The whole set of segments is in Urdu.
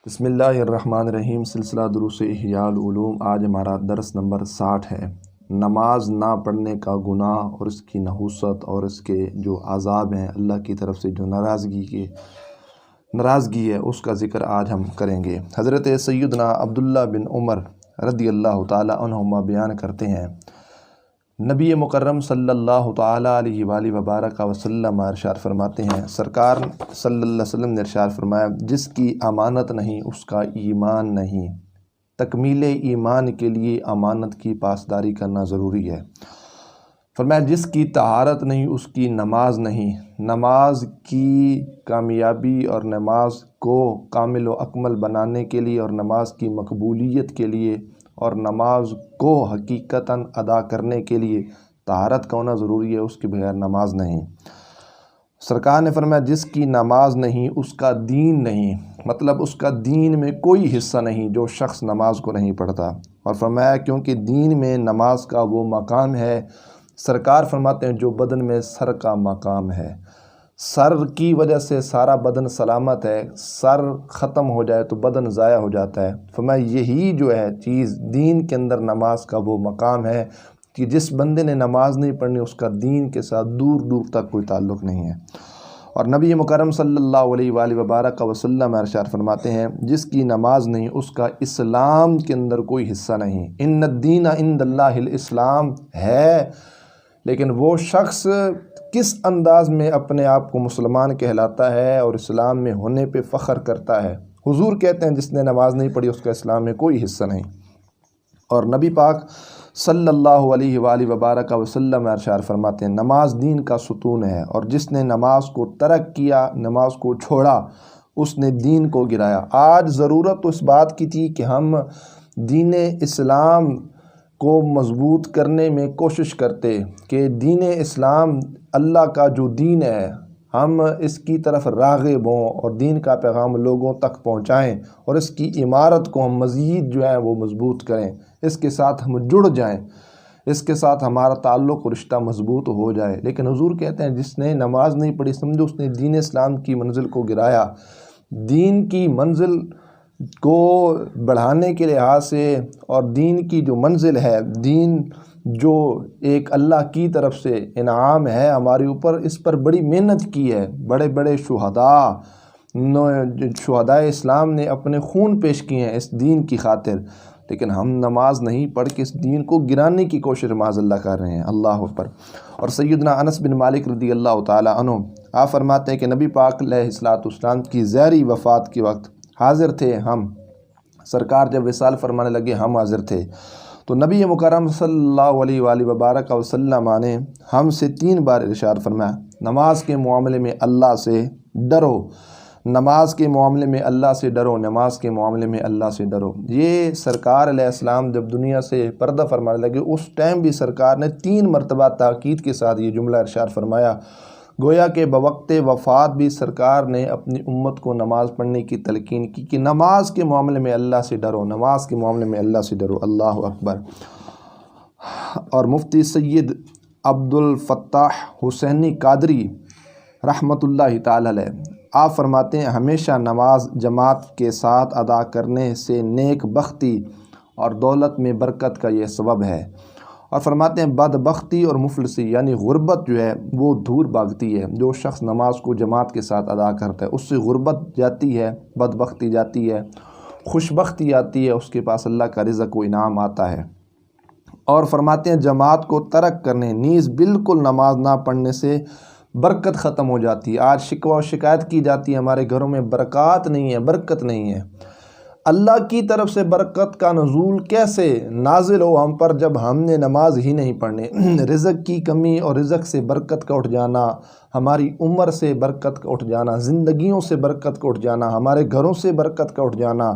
بسم اللہ الرحمن الرحیم۔ سلسلہ دروس احیاء العلوم۔ آج ہمارا درس نمبر 60 ہے۔ نماز نہ پڑھنے کا گناہ اور اس کی نحوست اور اس کے جو عذاب ہیں، اللہ کی طرف سے جو ناراضگی ہے، اس کا ذکر آج ہم کریں گے۔ حضرت سیدنا عبداللہ بن عمر رضی اللہ تعالی عنہما بیان کرتے ہیں، نبی مکرم صلی اللہ تعالیٰ علیہ وآلہ وبارک وسلم ارشاد فرماتے ہیں، سرکار صلی اللہ علیہ وسلم نے ارشاد فرمایا، جس کی امانت نہیں اس کا ایمان نہیں۔ تکمیل ایمان کے لیے امانت کی پاسداری کرنا ضروری ہے۔ فرمایا جس کی طہارت نہیں اس کی نماز نہیں۔ نماز کی کامیابی اور نماز کو کامل و اکمل بنانے کے لیے اور نماز کی مقبولیت کے لیے اور نماز کو حقیقتاً ادا کرنے کے لیے طہارت کا ہونا ضروری ہے، اس کے بغیر نماز نہیں۔ سرکار نے فرمایا جس کی نماز نہیں اس کا دین نہیں، مطلب اس کا دین میں کوئی حصہ نہیں جو شخص نماز کو نہیں پڑھتا۔ اور فرمایا کیونکہ دین میں نماز کا وہ مقام ہے، سرکار فرماتے ہیں جو بدن میں سر کا مقام ہے، سر کی وجہ سے سارا بدن سلامت ہے، سر ختم ہو جائے تو بدن ضائع ہو جاتا ہے۔ فرمایا یہی جو ہے چیز دین کے اندر نماز کا وہ مقام ہے کہ جس بندے نے نماز نہیں پڑھنی اس کا دین کے ساتھ دور دور تک کوئی تعلق نہیں ہے۔ اور نبی مکرم صلی اللہ علیہ وآلہ وبارک وسلم ارشاد فرماتے ہیں، جس کی نماز نہیں اس کا اسلام کے اندر کوئی حصہ نہیں۔ ان الدین عند اللہ الاسلام ہے، لیکن وہ شخص کس انداز میں اپنے آپ کو مسلمان کہلاتا ہے اور اسلام میں ہونے پہ فخر کرتا ہے۔ حضور کہتے ہیں جس نے نماز نہیں پڑھی اس کا اسلام میں کوئی حصہ نہیں۔ اور نبی پاک صلی اللہ علیہ وآلہ وبارک وسلم ارشاد فرماتے ہیں، نماز دین کا ستون ہے، اور جس نے نماز کو ترک کیا، نماز کو چھوڑا، اس نے دین کو گرایا۔ آج ضرورت تو اس بات کی تھی کہ ہم دین اسلام کو مضبوط کرنے میں کوشش کرتے کہ دین اسلام اللہ کا جو دین ہے ہم اس کی طرف راغب ہوں اور دین کا پیغام لوگوں تک پہنچائیں اور اس کی عمارت کو ہم مزید جو ہے وہ مضبوط کریں، اس کے ساتھ ہم جڑ جائیں، اس کے ساتھ ہمارا تعلق و رشتہ مضبوط ہو جائے۔ لیکن حضور کہتے ہیں جس نے نماز نہیں پڑھی سمجھو اس نے دین اسلام کی منزل کو گرایا۔ دین کی منزل کو بڑھانے کے لحاظ سے اور دین کی جو منزل ہے، دین جو ایک اللہ کی طرف سے انعام ہے ہمارے اوپر، اس پر بڑی محنت کی ہے۔ بڑے بڑے شہدائے اسلام نے اپنے خون پیش کیے ہیں اس دین کی خاطر، لیکن ہم نماز نہیں پڑھ کے اس دین کو گرانے کی کوشش معاذ اللہ کر رہے ہیں۔ اللہ اکبر۔ اور سیدنا انس بن مالک رضی اللہ تعالی عنہ آپ فرماتے ہیں کہ نبی پاک علیہ السلام کی ظاہری وفات کے وقت حاضر تھے ہم، سرکار جب وصال فرمانے لگے ہم حاضر تھے، تو نبی مکرم صلی اللہ علیہ وآلہ وبارک وسلم نے ہم سے 3 بار ارشاد فرمایا، نماز کے معاملے میں اللہ سے ڈرو، نماز کے معاملے میں اللہ سے ڈرو، نماز کے معاملے میں اللہ سے ڈرو۔ یہ سرکار علیہ السلام جب دنیا سے پردہ فرمانے لگے اس ٹائم بھی سرکار نے 3 مرتبہ تاکید کے ساتھ یہ جملہ ارشاد فرمایا، گویا کہ بوقت وفات بھی سرکار نے اپنی امت کو نماز پڑھنے کی تلقین کی کہ نماز کے معاملے میں اللہ سے ڈرو، نماز کے معاملے میں اللہ سے ڈرو۔ اللہ اکبر۔ اور مفتی سید عبد الفتاح حسینی قادری رحمۃ اللہ تعالی علیہ آپ فرماتے ہیں، ہمیشہ نماز جماعت کے ساتھ ادا کرنے سے نیک بختی اور دولت میں برکت کا یہ سبب ہے۔ اور فرماتے ہیں بدبختی اور مفلسی یعنی غربت جو ہے وہ دور بھاگتی ہے۔ جو شخص نماز کو جماعت کے ساتھ ادا کرتا ہے اس سے غربت جاتی ہے، بدبختی جاتی ہے، خوشبختی آتی ہے، اس کے پاس اللہ کا رزق و انعام آتا ہے۔ اور فرماتے ہیں جماعت کو ترک کرنے نیز بالکل نماز نہ پڑھنے سے برکت ختم ہو جاتی ہے۔ آج شکوہ و شکایت کی جاتی ہے ہمارے گھروں میں برکات نہیں ہے، برکت نہیں ہے۔ اللہ کی طرف سے برکت کا نزول کیسے نازل ہو ہم پر جب ہم نے نماز ہی نہیں پڑھنی؟ رزق کی کمی اور رزق سے برکت کا اٹھ جانا، ہماری عمر سے برکت کا اٹھ جانا، زندگیوں سے برکت کا اٹھ جانا، ہمارے گھروں سے برکت کا اٹھ جانا،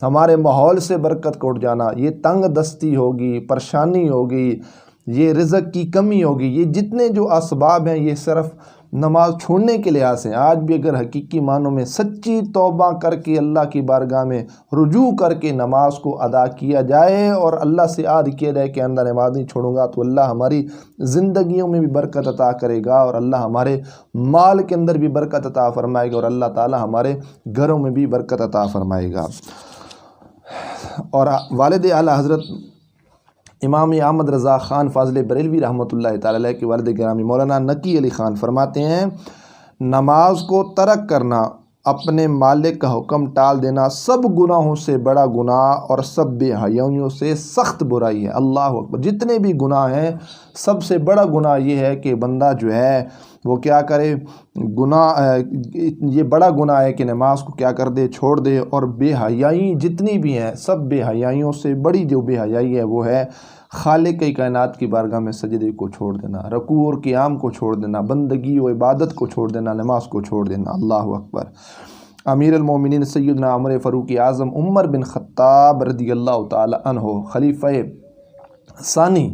ہمارے ماحول سے برکت کا اٹھ جانا، یہ تنگ دستی ہوگی، پریشانی ہوگی، یہ رزق کی کمی ہوگی، یہ جتنے جو اسباب ہیں یہ صرف نماز چھوڑنے کے لحاظ سے آج بھی اگر حقیقی معنوں میں سچی توبہ کر کے اللہ کی بارگاہ میں رجوع کر کے نماز کو ادا کیا جائے اور اللہ سے عہد کیا جائے کہ آئندہ نماز نہیں چھوڑوں گا، تو اللہ ہماری زندگیوں میں بھی برکت عطا کرے گا اور اللہ ہمارے مال کے اندر بھی برکت عطا فرمائے گا اور اللہ تعالی ہمارے گھروں میں بھی برکت عطا فرمائے گا۔ اور والد اعلیٰ حضرت امام احمد رضا خان فاضل بریلوی رحمۃ اللہ تعالی علیہ کے والد گرامی مولانا نقی علی خان فرماتے ہیں، نماز کو ترک کرنا، اپنے مالک کا حکم ٹال دینا سب گناہوں سے بڑا گناہ اور سب بے حیائیوں سے سخت برائی ہے۔ اللہ اکبر! جتنے بھی گناہ ہیں سب سے بڑا گناہ یہ ہے کہ بندہ جو ہے وہ کیا کرے، یہ بڑا گناہ ہے کہ نماز کو کیا کر دے، چھوڑ دے۔ اور بے حیائی جتنی بھی ہیں سب بے حیائیوں سے بڑی جو بے حیائی ہے وہ ہے خالق کائنات کی بارگاہ میں سجدے کو چھوڑ دینا، رکوع اور قیام کو چھوڑ دینا، بندگی و عبادت کو چھوڑ دینا، نماز کو چھوڑ دینا۔ اللہ اکبر! امیر المومنین سیدنا عمر فاروق اعظم عمر بن خطاب رضی اللہ تعالی عنہ خلیفہ ثانی،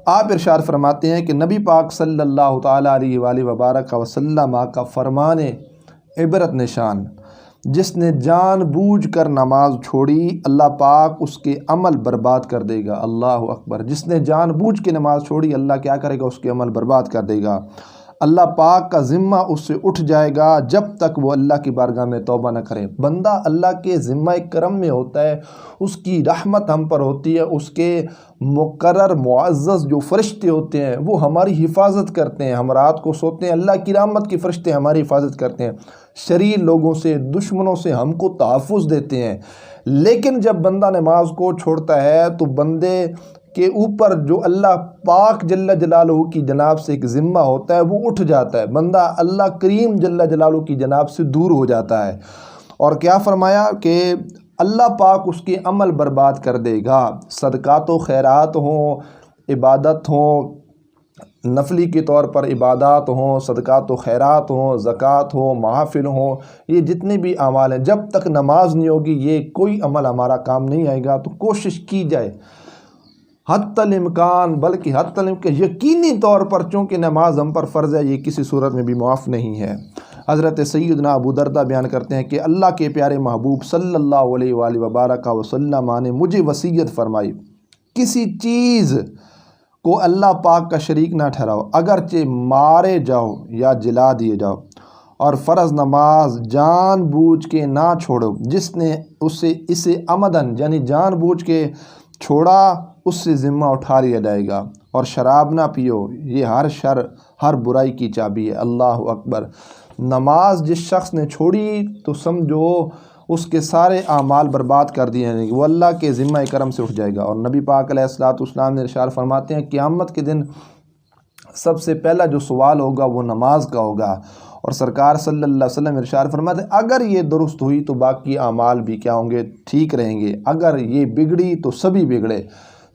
آپ ارشاد فرماتے ہیں کہ نبی پاک صلی اللہ تعالی علیہ وآلہ وبارک وسلم کا فرمان عبرت نشان، جس نے جان بوجھ کر نماز چھوڑی اللہ پاک اس کے عمل برباد کر دے گا۔ اللہ اکبر! جس نے جان بوجھ کے نماز چھوڑی اللہ کیا کرے گا، اس کے عمل برباد کر دے گا۔ اللہ پاک کا ذمہ اس سے اٹھ جائے گا جب تک وہ اللہ کی بارگاہ میں توبہ نہ کرے۔ بندہ اللہ کے ذمہ کرم میں ہوتا ہے، اس کی رحمت ہم پر ہوتی ہے، اس کے مقرر معزز جو فرشتے ہوتے ہیں وہ ہماری حفاظت کرتے ہیں۔ ہم رات کو سوتے ہیں، اللہ کی رحمت کے فرشتے ہماری حفاظت کرتے ہیں، شریر لوگوں سے، دشمنوں سے ہم کو تحفظ دیتے ہیں۔ لیکن جب بندہ نماز کو چھوڑتا ہے تو بندے کے اوپر جو اللہ پاک جل جلالہ کی جناب سے ایک ذمہ ہوتا ہے وہ اٹھ جاتا ہے، بندہ اللہ کریم جل جلالہ کی جناب سے دور ہو جاتا ہے۔ اور کیا فرمایا کہ اللہ پاک اس کے عمل برباد کر دے گا۔ صدقات و خیرات ہوں، عبادت ہوں، نفلی کے طور پر عبادات ہوں، صدقات و خیرات ہوں، زکوٰۃ ہوں، محافل ہوں، یہ جتنے بھی اعمال ہیں جب تک نماز نہیں ہوگی یہ کوئی عمل ہمارا کام نہیں آئے گا۔ تو کوشش کی جائے حتی الامکان، بلکہ حتی الامکان یقینی طور پر، چونکہ نماز ہم پر فرض ہے، یہ کسی صورت میں بھی معاف نہیں ہے۔ حضرت سیدنا ابو دردہ بیان کرتے ہیں کہ اللہ کے پیارے محبوب صلی اللہ علیہ وآلہ وبارک وسلم نے مجھے وصیت فرمائی، کسی چیز کو اللہ پاک کا شریک نہ ٹھہراؤ، اگرچہ مارے جاؤ یا جلا دیے جاؤ، اور فرض نماز جان بوجھ کے نہ چھوڑو، جس نے اسے عمدن یعنی جان بوجھ کے چھوڑا اس سے ذمہ اٹھا لیا جائے گا۔ اور شراب نہ پیو، یہ ہر شر ہر برائی کی چابی ہے۔ اللہ اکبر! نماز جس شخص نے چھوڑی تو سمجھو اس کے سارے اعمال برباد کر دیے ہیں، وہ اللہ کے ذمہ کرم سے اٹھ جائے گا۔ اور نبی پاک علیہ الصلوۃ والسلام نے ارشاد فرماتے ہیں قیامت کے دن سب سے پہلا جو سوال ہوگا وہ نماز کا ہوگا۔ اور سرکار صلی اللہ علیہ وسلم ارشاد فرماتے ہیں اگر یہ درست ہوئی تو باقی اعمال بھی کیا ہوں گے، ٹھیک رہیں گے، اگر یہ بگڑی تو سبھی بگڑے۔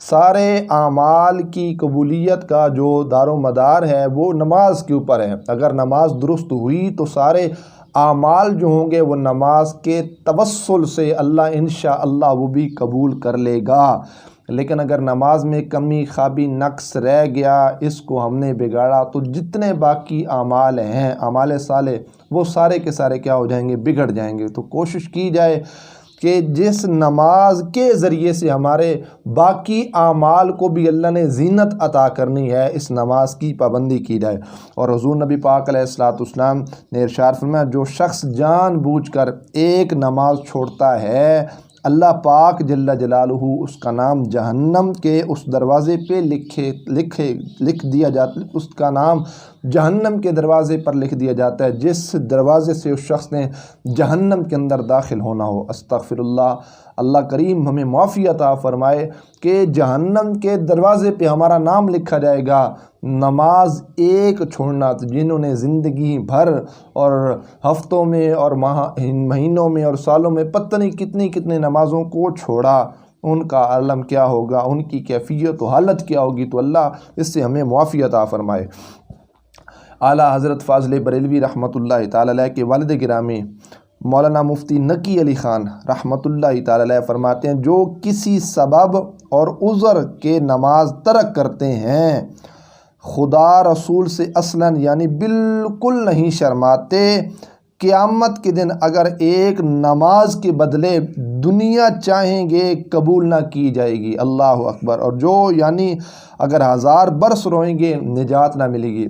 سارے اعمال کی قبولیت کا جو دار و مدار ہے وہ نماز کے اوپر ہے۔ اگر نماز درست ہوئی تو سارے اعمال جو ہوں گے وہ نماز کے توسل سے اللہ انشاءاللہ وہ بھی قبول کر لے گا۔ لیکن اگر نماز میں کمی خابی نقص رہ گیا، اس کو ہم نے بگاڑا، تو جتنے باقی اعمال ہیں اعمال صالح وہ سارے کے سارے کیا ہو جائیں گے، بگڑ جائیں گے۔ تو کوشش کی جائے کہ جس نماز کے ذریعے سے ہمارے باقی اعمال کو بھی اللہ نے زینت عطا کرنی ہے، اس نماز کی پابندی کی جائے۔ اور حضور نبی پاک علیہ الصلوۃ والسلام نے ارشاد فرمایا جو شخص جان بوجھ کر ایک نماز چھوڑتا ہے اللہ پاک جل جلالہ اس کا نام جہنم کے اس دروازے پہ لکھ دیا جاتا ہے، اس کا نام جہنم کے دروازے پر لکھ دیا جاتا ہے جس دروازے سے اس شخص نے جہنم کے اندر داخل ہونا ہو۔ استغفر اللہ! اللہ کریم ہمیں معافی عطا فرمائے کہ جہنم کے دروازے پہ ہمارا نام لکھا جائے گا۔ نماز ایک چھوڑنا، جنہوں نے زندگی بھر اور ہفتوں میں اور مہینوں میں اور سالوں میں پتہ نہیں کتنی نمازوں کو چھوڑا، ان کا عالم کیا ہوگا، ان کی کیفیت و حالت کیا ہوگی۔ تو اللہ اس سے ہمیں معافی عطا فرمائے۔ اعلیٰ حضرت فاضل بریلوی رحمۃ اللہ تعالی علیہ کے والد گرامی مولانا مفتی نقی علی خان رحمۃ اللہ تعالی علیہ فرماتے ہیں جو کسی سبب اور عذر کے نماز ترک کرتے ہیں خدا رسول سے اصلاً یعنی بالکل نہیں شرماتے۔ قیامت کے دن اگر ایک نماز کے بدلے دنیا چاہیں گے قبول نہ کی جائے گی۔ اللہ اکبر۔ اور جو یعنی اگر 1000 برس روئیں گے نجات نہ ملے گی۔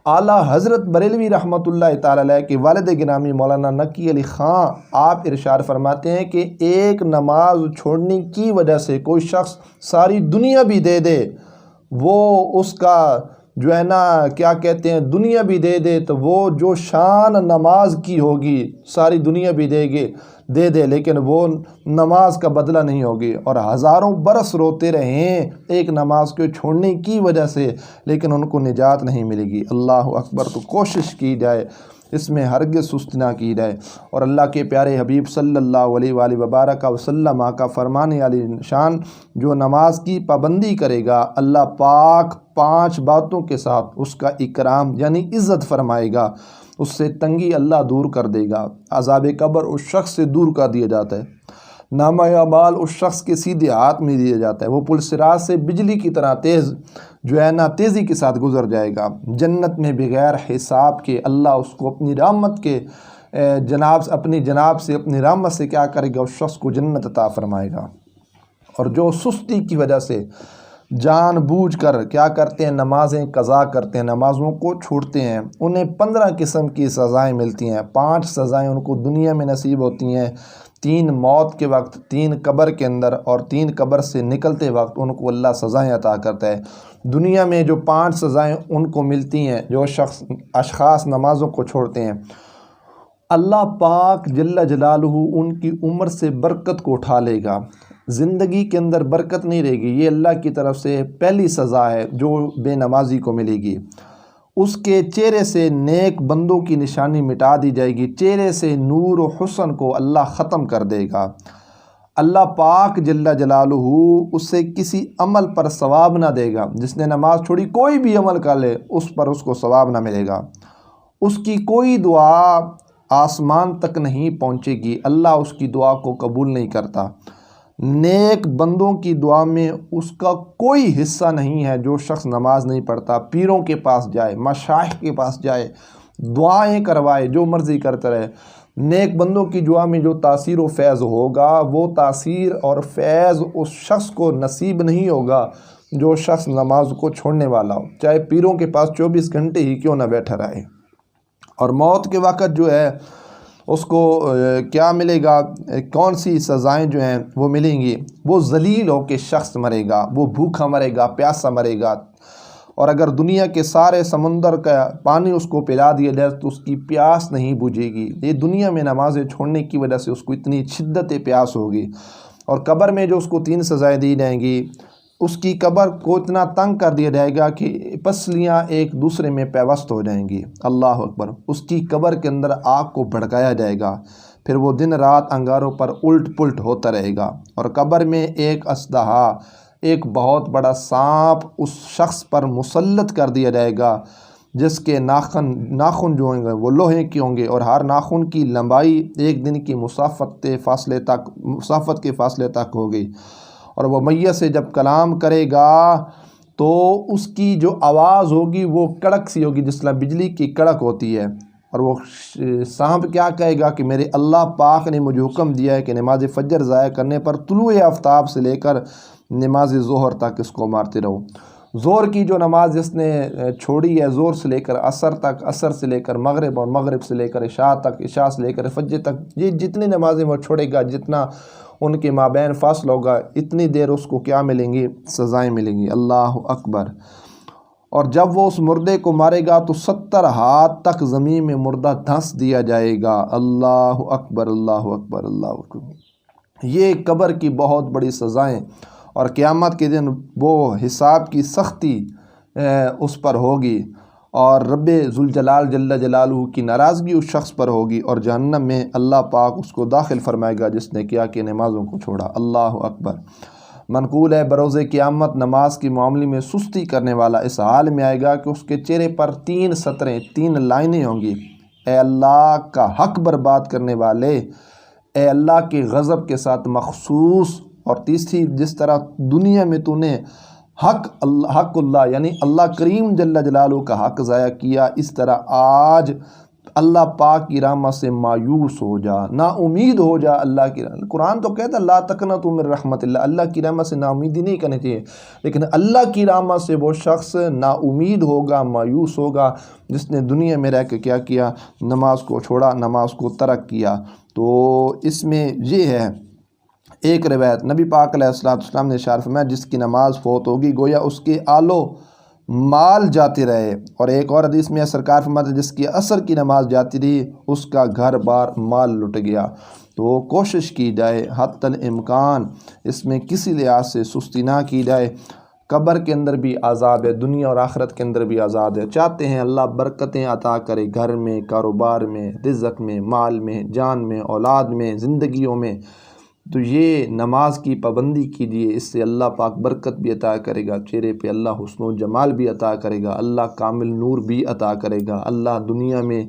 اعلیٰ حضرت بریلوی رحمۃ اللہ تعالی علیہ کے والد گرامی مولانا نقی علی خان آپ ارشاد فرماتے ہیں کہ ایک نماز چھوڑنے کی وجہ سے کوئی شخص ساری دنیا بھی دے دے، وہ اس کا جو ہے نا کیا کہتے ہیں دنیا بھی دے دے، تو وہ جو شان نماز کی ہوگی ساری دنیا بھی دے دے لیکن وہ نماز کا بدلہ نہیں ہوگی، اور ہزاروں برس روتے رہیں ایک نماز کو چھوڑنے کی وجہ سے لیکن ان کو نجات نہیں ملے گی۔ اللہ اکبر۔ تو کوشش کی جائے، اس میں ہرگز سست نہ کی جائے۔ اور اللہ کے پیارے حبیب صلی اللہ علیہ وآلہ وبارک وسلم کا فرمان علی شان جو نماز کی پابندی کرے گا اللہ پاک 5 باتوں کے ساتھ اس کا اکرام یعنی عزت فرمائے گا، اس سے تنگی اللہ دور کر دے گا، عذاب قبر اس شخص سے دور کر دیا جاتا ہے، نامہ اعمال اس شخص کے سیدھے ہاتھ میں دیا جاتا ہے، وہ پل صراط سے بجلی کی طرح تیز جو ہے نا تیزی کے ساتھ گزر جائے گا، جنت میں بغیر حساب کے اللہ اس کو اپنی رحمت کے اپنی جناب سے اپنی رحمت سے کیا کرے گا، اس شخص کو جنت عطا فرمائے گا۔ اور جو سستی کی وجہ سے جان بوجھ کر کیا کرتے ہیں نمازیں قضا کرتے ہیں، نمازوں کو چھوڑتے ہیں، انہیں 15 قسم کی سزائیں ملتی ہیں۔ 5 سزائیں ان کو دنیا میں نصیب ہوتی ہیں، 3 موت کے وقت، 3 قبر کے اندر، اور 3 قبر سے نکلتے وقت ان کو اللہ سزائیں عطا کرتا ہے۔ دنیا میں جو 5 سزائیں ان کو ملتی ہیں جو اشخاص نمازوں کو چھوڑتے ہیں، اللہ پاک جل جلالہ ان کی عمر سے برکت کو اٹھا لے گا، زندگی کے اندر برکت نہیں رہے گی۔ یہ اللہ کی طرف سے پہلی سزا ہے جو بے نمازی کو ملے گی۔ اس کے چہرے سے نیک بندوں کی نشانی مٹا دی جائے گی، چہرے سے نور و حسن کو اللہ ختم کر دے گا۔ اللہ پاک جل جلالہ اس سے کسی عمل پر ثواب نہ دے گا، جس نے نماز چھوڑی کوئی بھی عمل کر لے اس پر اس کو ثواب نہ ملے گا، اس کی کوئی دعا آسمان تک نہیں پہنچے گی، اللہ اس کی دعا کو قبول نہیں کرتا۔ نیک بندوں کی دعا میں اس کا کوئی حصہ نہیں ہے۔ جو شخص نماز نہیں پڑھتا پیروں کے پاس جائے، مشائخ کے پاس جائے، دعائیں کروائے، جو مرضی کرتا رہے، نیک بندوں کی دعا میں جو تاثیر و فیض ہوگا وہ تاثیر اور فیض اس شخص کو نصیب نہیں ہوگا جو شخص نماز کو چھوڑنے والا ہو، چاہے پیروں کے پاس 24 گھنٹے ہی کیوں نہ بیٹھا رہے۔ اور موت کے وقت جو ہے اس کو کیا ملے گا، کون سی سزائیں جو ہیں وہ ملیں گی، وہ ذلیل ہو کے شخص مرے گا، وہ بھوکا مرے گا، پیاسا مرے گا، اور اگر دنیا کے سارے سمندر کا پانی اس کو پلا دیا جائے تو اس کی پیاس نہیں بجھے گی۔ یہ دنیا میں نمازیں چھوڑنے کی وجہ سے اس کو اتنی شدت پیاس ہوگی۔ اور قبر میں جو اس کو 3 سزائیں دی جائیں گی، اس کی قبر کو اتنا تنگ کر دیا جائے گا کہ پسلیاں ایک دوسرے میں پیوست ہو جائیں گی۔ اللہ اکبر۔ اس کی قبر کے اندر آگ کو بھڑکایا جائے گا، پھر وہ دن رات انگاروں پر الٹ پلٹ ہوتا رہے گا، اور قبر میں ایک اژدہا، ایک بہت بڑا سانپ اس شخص پر مسلط کر دیا جائے گا جس کے ناخن جو ہوں گے وہ لوہے کے ہوں گے، اور ہر ناخن کی لمبائی 1 دن کی مسافت کے فاصلے تک ہوگی، اور وہ میت سے جب کلام کرے گا تو اس کی جو آواز ہوگی وہ کڑک سی ہوگی جس طرح بجلی کی کڑک ہوتی ہے، اور وہ سانپ کیا کہے گا کہ میرے اللہ پاک نے مجھے حکم دیا ہے کہ نماز فجر ضائع کرنے پر طلوع آفتاب سے لے کر نماز ظہر تک اس کو مارتے رہو۔ ظہر کی جو نماز جس نے چھوڑی ہے، ظہر سے لے کر عصر تک، عصر سے لے کر مغرب، اور مغرب سے لے کر عشاء تک، عشاء سے لے کر فجر تک، یہ جتنی نمازیں وہ چھوڑے گا، جتنا ان کے مابین فاصلہ ہوگا، اتنی دیر اس کو کیا ملیں گی، سزائیں ملیں گی۔ اللہ اکبر۔ اور جب وہ اس مردے کو مارے گا تو 70 ہاتھ تک زمین میں مردہ دھنس دیا جائے گا۔ اللہ اکبر، اللہ اکبر، اللہ اکبر۔ یہ قبر کی بہت بڑی سزائیں، اور قیامت کے دن وہ حساب کی سختی اس پر ہوگی، اور رب ذوالجلال جل جلالہ کی ناراضگی اس شخص پر ہوگی، اور جہنم میں اللہ پاک اس کو داخل فرمائے گا جس نے کیا کہ نمازوں کو چھوڑا۔ اللہ اکبر۔ منقول ہے بروز قیامت نماز کے معاملے میں سستی کرنے والا اس حال میں آئے گا کہ اس کے چہرے پر 3 سطریں، 3 لائنیں ہوں گی، اے اللہ کا حق برباد کرنے والے، اے اللہ کے غضب کے ساتھ مخصوص، اور تیسری جس طرح دنیا میں تو نے حق اللہ یعنی اللہ کریم جل جلالہ کا حق ضائع کیا، اس طرح آج اللہ پاک کی رحمت سے مایوس ہو جا، نا امید ہو جا اللہ کی رحمت۔ قرآن تو کہتا ہے لا تقنطوا من رحمت اللہ، اللہ کی رحمت سے نا امیدی نہیں کرنی چاہیے، لیکن اللہ کی رحمت سے وہ شخص نا امید ہوگا، مایوس ہوگا جس نے دنیا میں رہ کے کیا کیا، نماز کو چھوڑا، نماز کو ترک کیا۔ تو اس میں یہ ہے ایک روایت نبی پاک علیہ السلام نے ارشاد فرمایا جس کی نماز فوت ہوگی گویا اس کے آلو مال جاتے رہے، اور ایک اور حدیث میں سرکار فرماتے جس کی عصر کی نماز جاتی رہی اس کا گھر بار مال لٹ گیا۔ تو کوشش کی جائے حتی الامکان اس میں کسی لحاظ سے سستی نہ کی جائے۔ قبر کے اندر بھی عذاب ہے، دنیا اور آخرت کے اندر بھی عذاب ہے۔ چاہتے ہیں اللہ برکتیں عطا کرے گھر میں، کاروبار میں، رزق میں، مال میں، جان میں، اولاد میں، زندگیوں میں، تو یہ نماز کی پابندی کیجیے، اس سے اللہ پاک برکت بھی عطا کرے گا، چہرے پہ اللہ حسن و جمال بھی عطا کرے گا، اللہ کامل نور بھی عطا کرے گا، اللہ دنیا میں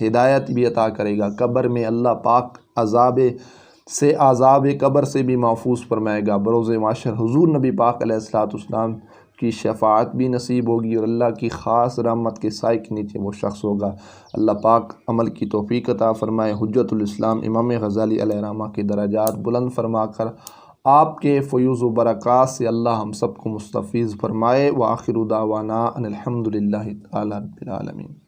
ہدایت بھی عطا کرے گا، قبر میں اللہ پاک عذاب قبر سے بھی محفوظ فرمائے گا، بروز محشر حضور نبی پاک علیہ السلام کی شفاعت بھی نصیب ہوگی، اور اللہ کی خاص رحمت کے سائے کے نیچے وہ شخص ہوگا۔ اللہ پاک عمل کی توفیق عطا فرمائے، حجت الاسلام امام غزالی علیہ الرحمہ کے درجات بلند فرما کر آپ کے فیوز و برکات سے اللہ ہم سب کو مستفیض فرمائے۔ وآخر دعوانا ان الحمد للہ تعالی رب العالمین۔